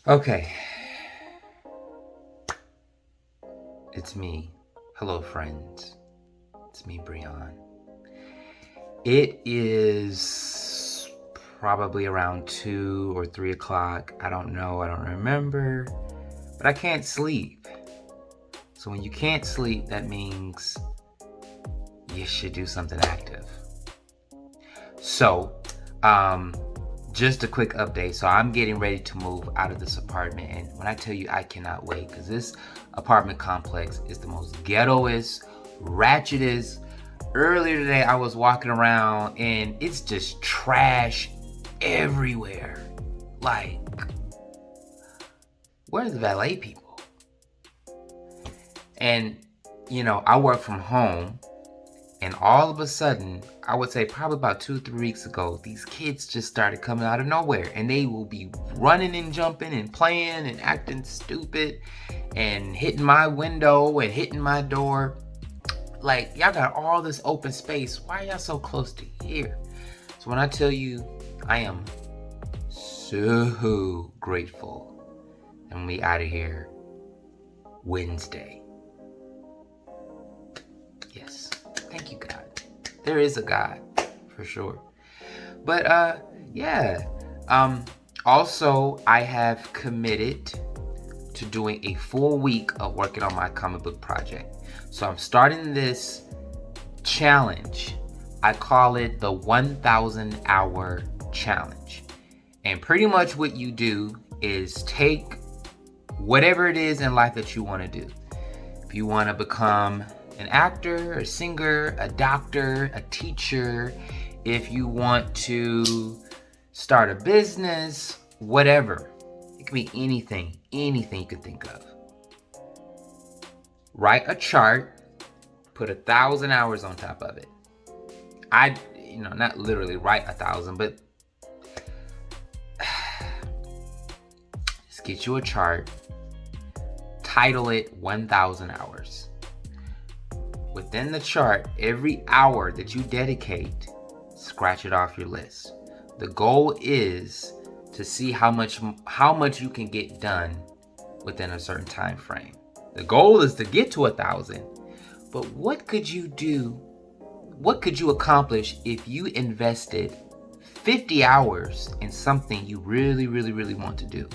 Okay, it's me. Hello, friends. It's me, Brian. It is probably around 2 or 3 o'clock. I don't know. I don't remember. But I can't sleep. So when you can't sleep, that means you should do something active. So, just a quick update. So I'm getting ready to move out of this apartment, and when I tell you I cannot wait, because this apartment complex is the most ghettoest, ratchetest. Earlier today I was walking around and it's just trash everywhere. Like, where's the valet people? And I work from home, and all of a sudden, I would say probably about 2 or 3 weeks ago, these kids just started coming out of nowhere, and they will be running and jumping and playing and acting stupid and hitting my window and hitting my door. Like, y'all got all this open space. Why are y'all so close to here? So when I tell you, I am so grateful and we out of here Wednesday. Yes. Thank you, God. There is a God, for sure. But yeah. Also, I have committed to doing a full week of working on my comic book project. So I'm starting this challenge. I call it the 1,000 hour challenge. And pretty much what you do is take whatever it is in life that you want to do. If you want to become an actor, a singer, a doctor, a teacher, if you want to start a business, whatever. It can be anything you could think of. Write a chart, put 1,000 hours on top of it. Not literally write 1,000, but just get you a chart, title it 1,000 hours. Within the chart, every hour that you dedicate, scratch it off your list. The goal is to see how much you can get done within a certain time frame. The goal is to get to 1,000, but what could you do? What could you accomplish if you invested 50 hours in something you really, really, really want to do?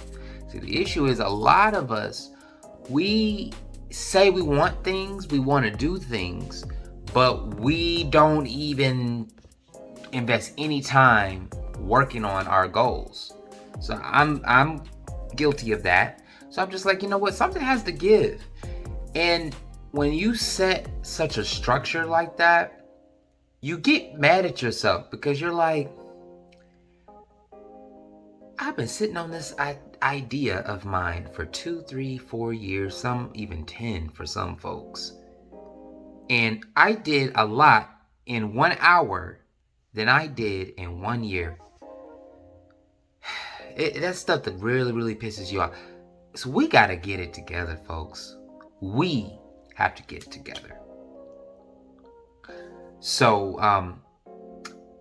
See, the issue is a lot of us, we say we want things, we want to do things, but we don't even invest any time working on our goals. So I'm guilty of that. So I'm just like, you know what? Something has to give. And when you set such a structure like that, you get mad at yourself because you're like, I've been sitting on this idea of mine for 2, 3, 4 years, some even 10 for some folks. And I did a lot in 1 hour than I did in 1 year. That's stuff that really, really pisses you off. So we got to get it together, folks. We have to get it together. So,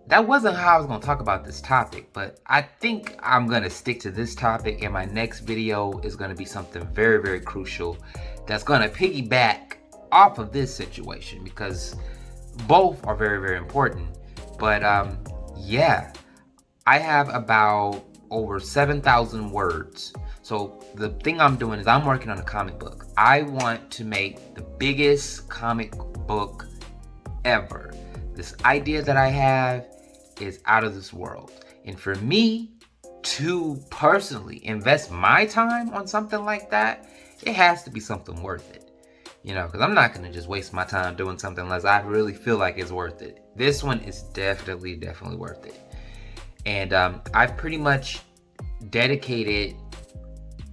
that wasn't how I was going to talk about this topic, but I think I'm going to stick to this topic, and my next video is going to be something very, very crucial that's going to piggyback off of this situation, because both are very, very important. But yeah, I have about over 7,000 words. So the thing I'm doing is I'm working on a comic book. I want to make the biggest comic book ever. This idea that I have is out of this world. And for me to personally invest my time on something like that, it has to be something worth it. Because I'm not going to just waste my time doing something unless I really feel like it's worth it. This one is definitely worth it. And I've pretty much dedicated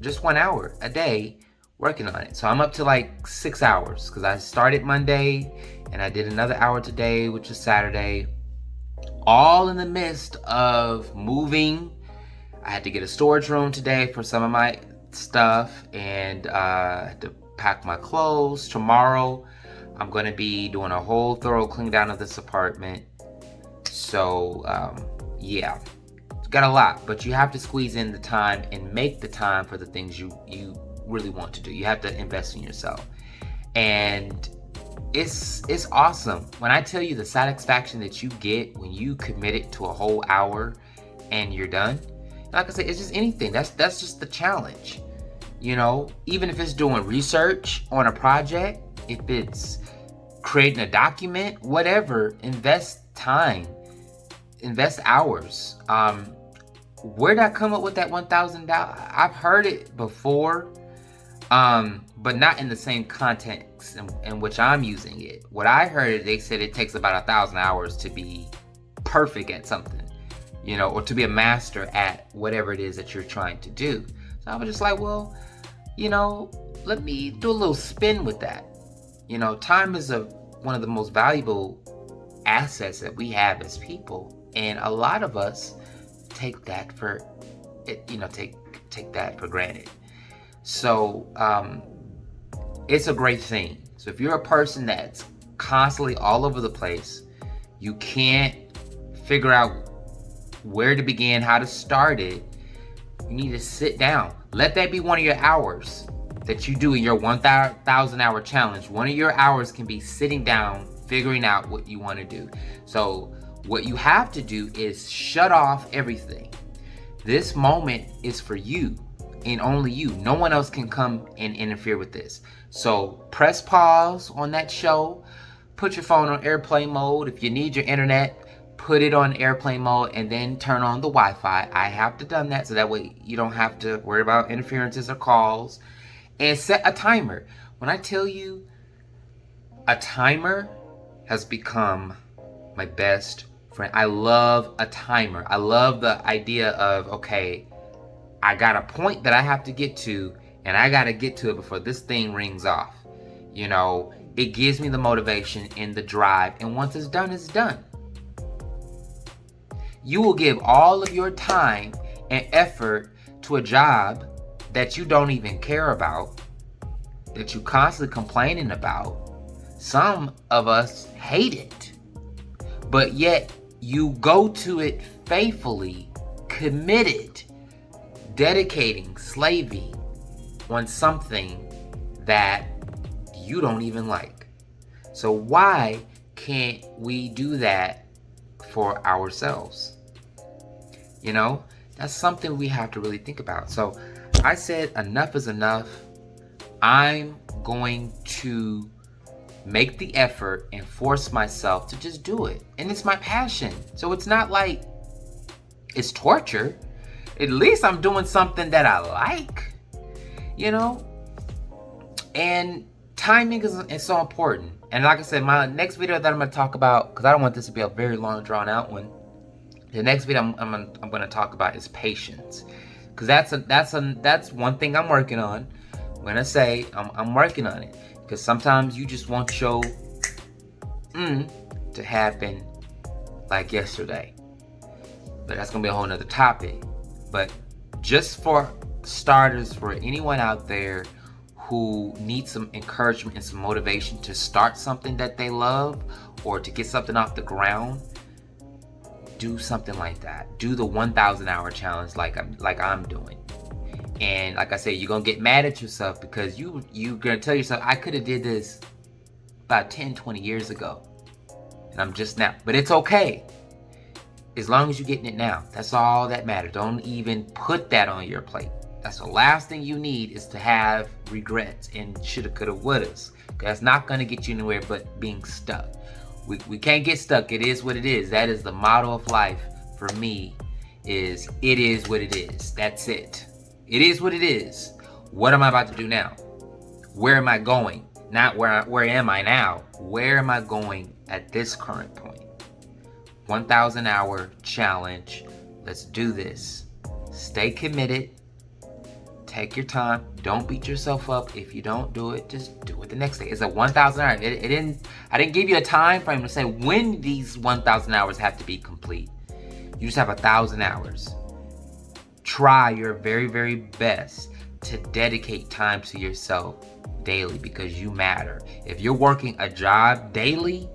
just 1 hour a day working on it. So I'm up to like 6 hours because I started Monday and I did another hour today, which is Saturday, all in the midst of moving. I had to get a storage room today for some of my stuff, and I had to pack my clothes. Tomorrow I'm going to be doing a whole thorough clean down of this apartment. So yeah, got a lot, but you have to squeeze in the time and make the time for the things you really want to do. You have to invest in yourself. And it's awesome. When I tell you the satisfaction that you get when you commit it to a whole hour and you're done. Like I said, it's just anything. That's just the challenge. You know, even if it's doing research on a project, if it's creating a document, whatever, invest time, invest hours. Where did I come up with that $1,000? I've heard it before, but not in the same context in which I'm using it. What I heard, they said it takes about 1,000 hours to be perfect at something, you know, or to be a master at whatever it is that you're trying to do. So I was just like, well, you know, let me do a little spin with that. You know, time is one of the most valuable assets that we have as people, and a lot of us take that for take that for granted. So it's a great thing. So if you're a person that's constantly all over the place, you can't figure out where to begin, how to start it, you need to sit down. Let that be one of your hours that you do in your 1,000 hour challenge. One of your hours can be sitting down, figuring out what you want to do. So what you have to do is shut off everything. This moment is for you and only you. No one else can come and interfere with this. So press pause on that show. Put your phone on airplane mode. If you need your internet, put it on airplane mode and then turn on the Wi-Fi. I have to done that so that way you don't have to worry about interferences or calls. And set a timer. When I tell you, a timer has become my best friend. I love a timer. I love the idea of, okay, I got a point that I have to get to, and I got to get to it before this thing rings off. You know, it gives me the motivation and the drive, and once it's done, it's done. You will give all of your time and effort to a job that you don't even care about, that you constantly complaining about. Some of us hate it, but yet you go to it faithfully, committed, dedicating, slaving on something that you don't even like. So why can't we do that for ourselves? You know, that's something we have to really think about. So I said enough is enough. I'm going to make the effort and force myself to just do it. And it's my passion. So it's not like it's torture. At least I'm doing something that I like, you know? And timing is so important. And like I said, my next video that I'm going to talk about, because I don't want this to be a very long drawn out one, the next video I'm going to talk about is patience. Because that's one thing I'm working on. I'm going to say I'm working on it. Because sometimes you just want your to happen like yesterday. But that's going to be a whole nother topic. But just for starters, for anyone out there who needs some encouragement and some motivation to start something that they love or to get something off the ground, do something like that. Do the 1,000 hour challenge like I'm doing. And like I said, you're going to get mad at yourself because you're going to tell yourself, I could have did this about 10, 20 years ago. And I'm just now. But it's okay. As long as you're getting it now. That's all that matters. Don't even put that on your plate. That's the last thing you need, is to have regrets and shoulda, coulda, wouldas. That's not going to get you anywhere but being stuck. We can't get stuck. It is what it is. That is the motto of life for me, is it is what it is. That's it. It is what it is. What am I about to do now? Where am I going? Not where am I now? Where am I going at this current point? 1,000 hour challenge. Let's do this. Stay committed. Take your time. Don't beat yourself up if you don't do it. Just do it the next day. It's a 1,000 hours. I didn't give you a time frame to say when these 1,000 hours have to be complete. You just have 1,000 hours. Try your very, very best to dedicate time to yourself daily, because you matter. If you're working a job daily,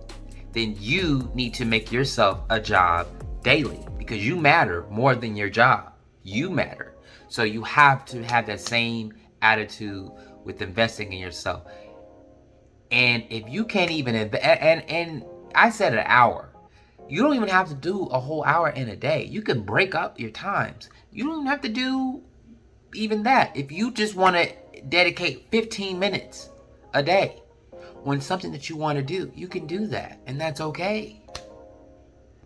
then you need to make yourself a job daily, because you matter more than your job. You matter. So you have to have that same attitude with investing in yourself. And if you can't even and I said an hour. You don't even have to do a whole hour in a day. You can break up your times. You don't even have to do even that. If you just want to dedicate 15 minutes a day on something that you want to do, you can do that, and that's okay.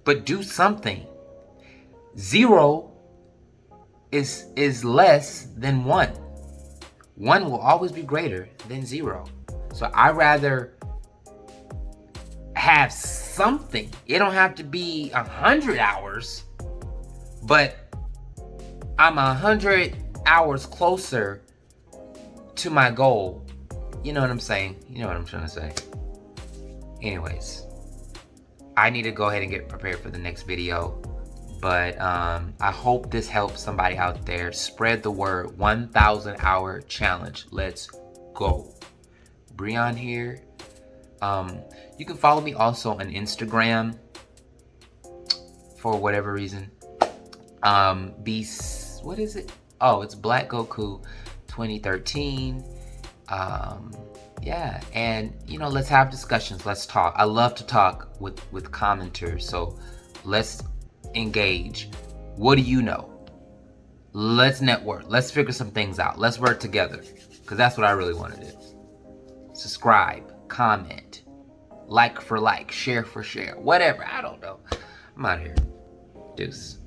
But do something. 0 is less than 1. 1 will always be greater than 0. So I rather have something. It don't have to be 100 hours, but I'm 100 hours closer to my goal. You know what I'm saying? You know what I'm trying to say. Anyways, I need to go ahead and get prepared for the next video. But I hope this helps somebody out there. Spread the word. 1,000 hour challenge. Let's go. Breon here. You can follow me also on Instagram for whatever reason. What is it? Oh, it's Black Goku 2013. Yeah, and let's have discussions. Let's talk. I love to talk with commenters. So let's engage. What do you know? Let's network. Let's figure some things out. Let's work together, because that's what I really want to do. Subscribe, comment, like for like, share for share, whatever. I don't know. I'm out of here. Deuce.